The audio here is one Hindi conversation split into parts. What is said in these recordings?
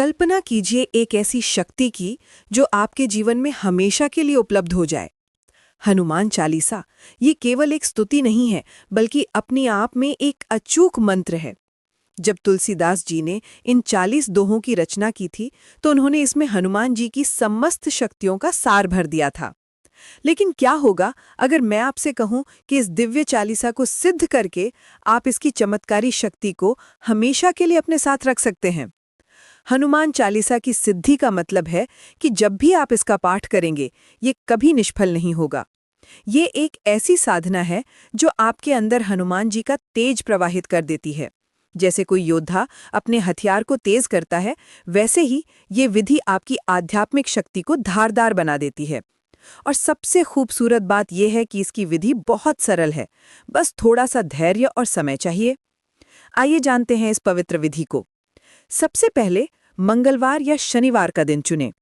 कल्पना कीजिए एक ऐसी शक्ति की जो आपके जीवन में हमेशा के लिए उपलब्ध हो जाए। हनुमान चालीसा ये केवल एक स्तुति नहीं है, बल्कि अपने आप में एक अचूक मंत्र है। जब तुलसीदास जी ने इन 40 दोहों की रचना की थी, तो उन्होंने इसमें हनुमान जी की समस्त शक्तियों का सार भर दिया था। लेकिन क्या होगा अगर मैं आपसे कहूं कि इस दिव्य चालीसा को सिद्ध करके आप इसकी चमत्कारी शक्ति को हमेशा के लिए अपने साथ रख सकते हैं। हनुमान चालीसा की सिद्धि का मतलब है कि जब भी आप इसका पाठ करेंगे, ये कभी निष्फल नहीं होगा। ये एक ऐसी साधना है जो आपके अंदर हनुमान जी का तेज प्रवाहित कर देती है। जैसे कोई योद्धा अपने हथियार को तेज करता है, वैसे ही ये विधि आपकी आध्यात्मिक शक्ति को धारदार बना देती है। और सबसे खूबसूरत बात यह है कि इसकी विधि बहुत सरल है, बस थोड़ा सा धैर्य और समय चाहिए। आइए जानते हैं इस पवित्र विधि को। सबसे पहले मंगलवार या शनिवार का दिन चुनें।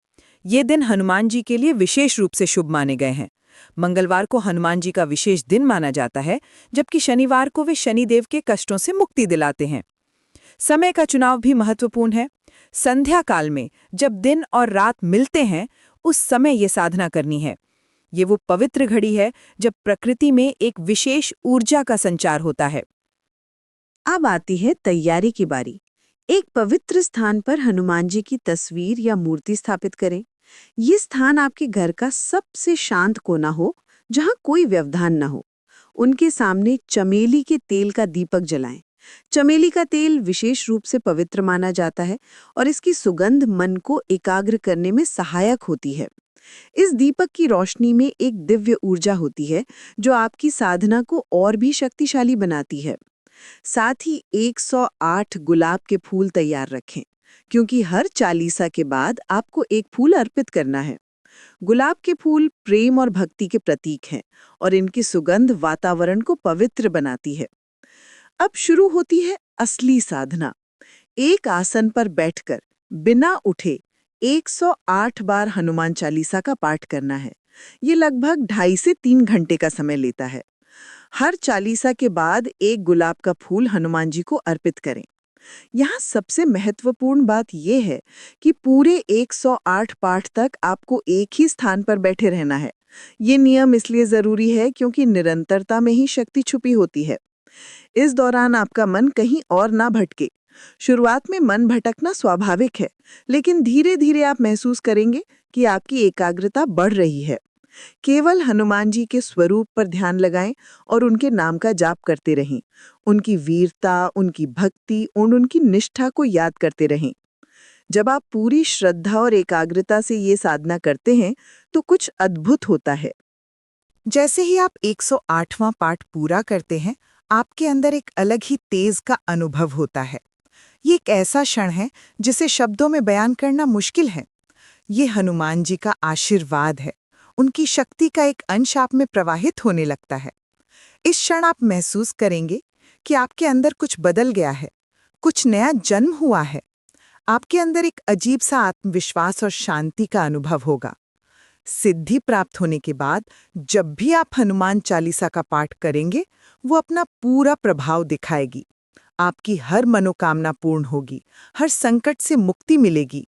ये दिन हनुमान जी के लिए विशेष रूप से शुभ माने गए हैं। मंगलवार को हनुमान जी का विशेष दिन माना जाता है, जबकि शनिवार को वे शनिदेव के कष्टों से मुक्ति दिलाते हैं। समय का चुनाव भी महत्वपूर्ण है। संध्या काल में जब दिन और रात मिलते हैं, उस समय ये साधना करनी है। ये वो पवित्र घड़ी है जब प्रकृति में एक विशेष ऊर्जा का संचार होता है। अब आती है तैयारी की बारी। एक पवित्र स्थान पर हनुमान जी की तस्वीर या मूर्ति स्थापित करें। ये स्थान आपके घर का सबसे शांत कोना हो, जहां कोई व्यवधान न हो। उनके सामने चमेली के तेल का दीपक जलाएं। चमेली का तेल विशेष रूप से पवित्र माना जाता है और इसकी सुगंध मन को एकाग्र करने में सहायक होती है। इस दीपक की रोशनी में एक दिव्य ऊर्जा होती है जो आपकी साधना को और भी शक्तिशाली बनाती है। साथ ही 108 गुलाब के फूल तैयार रखें, क्योंकि हर चालीसा के बाद आपको एक फूल अर्पित करना है। गुलाब के फूल प्रेम और भक्ति के प्रतीक हैं और इनकी सुगंध वातावरण को पवित्र बनाती है। अब शुरू होती है असली साधना। एक आसन पर बैठकर बिना उठे 108 बार हनुमान चालीसा का पाठ करना है। ये लगभग 2.5 से 3 घंटे का समय लेता है। हर चालीसा के बाद एक गुलाब का फूल हनुमान जी को अर्पित करें। यहाँ सबसे महत्वपूर्ण बात यह है कि पूरे 108 पाठ तक आपको एक ही स्थान पर बैठे रहना है। ये नियम इसलिए जरूरी है क्योंकि निरंतरता में ही शक्ति छुपी होती है। इस दौरान आपका मन कहीं और ना भटके। शुरुआत में मन भटकना स्वाभाविक है, लेकिन धीरे धीरे आप महसूस करेंगे कि आपकी एकाग्रता बढ़ रही है। केवल हनुमान जी के स्वरूप पर ध्यान लगाएं और उनके नाम का जाप करते रहें। उनकी वीरता, उनकी भक्ति और उनकी निष्ठा को याद करते रहें। जब आप पूरी श्रद्धा और एकाग्रता से ये साधना करते हैं, तो कुछ अद्भुत होता है। जैसे ही आप 108वां पाठ पूरा करते हैं, आपके अंदर एक अलग ही तेज का अनुभव होता है। ये एक ऐसा क्षण है जिसे शब्दों में बयान करना मुश्किल है। ये हनुमान जी का आशीर्वाद है। उनकी शक्ति का एक अंश आप में प्रवाहित होने लगता है। इस क्षण आप महसूस करेंगे कि आपके अंदर कुछ बदल गया है, कुछ नया जन्म हुआ है। आपके अंदर एक अजीब सा आत्मविश्वास और शांति का अनुभव होगा। सिद्धि प्राप्त होने के बाद जब भी आप हनुमान चालीसा का पाठ करेंगे, वो अपना पूरा प्रभाव दिखाएगी। आपकी हर मनोकामना पूर्ण होगी, हर संकट से मुक्ति मिलेगी।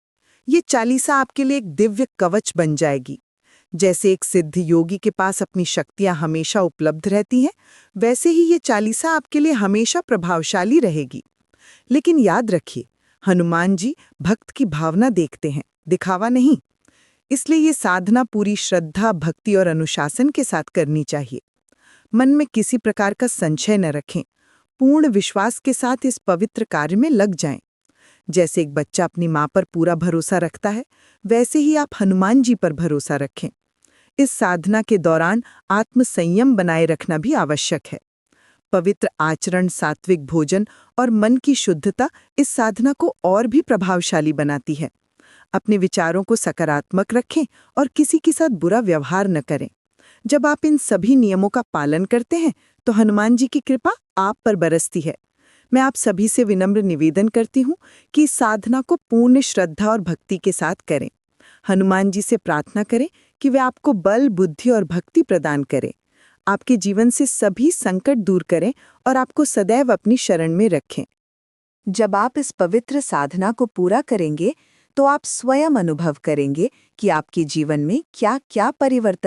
ये चालीसा आपके लिए एक दिव्य कवच बन जाएगी। जैसे एक सिद्ध योगी के पास अपनी शक्तियां हमेशा उपलब्ध रहती हैं, वैसे ही ये चालीसा आपके लिए हमेशा प्रभावशाली रहेगी। लेकिन याद रखिए, हनुमान जी भक्त की भावना देखते हैं, दिखावा नहीं। इसलिए ये साधना पूरी श्रद्धा, भक्ति और अनुशासन के साथ करनी चाहिए। मन में किसी प्रकार का संशय न रखें। पूर्ण विश्वास के साथ इस पवित्र कार्य में लग जाएं। जैसे एक बच्चा अपनी माँ पर पूरा भरोसा रखता है, वैसे ही आप हनुमान जी पर भरोसा रखें। इस साधना के दौरान आत्मसंयम बनाए रखना भी आवश्यक है। पवित्र आचरण, सात्विक भोजन और मन की शुद्धता इस साधना को और भी प्रभावशाली बनाती है। अपने विचारों को सकारात्मक रखें और किसी के साथ बुरा व्यवहार न करें। जब आप इन सभी नियमों का पालन करते हैं, तो हनुमान जी की कृपा आप पर बरसती है। मैं आप सभी से विनम्र निवेदन करती हूँ कि इस साधना को पूर्ण श्रद्धा और भक्ति के साथ करें। हनुमान जी से प्रार्थना करें कि वे आपको बल, बुद्धि और भक्ति प्रदान करें, आपके जीवन से सभी संकट दूर करें और आपको सदैव अपनी शरण में रखें। जब आप इस पवित्र साधना को पूरा करेंगे, तो आप स्वयं अनुभव करेंगे कि आपके जीवन में क्या-क्या परिवर्तन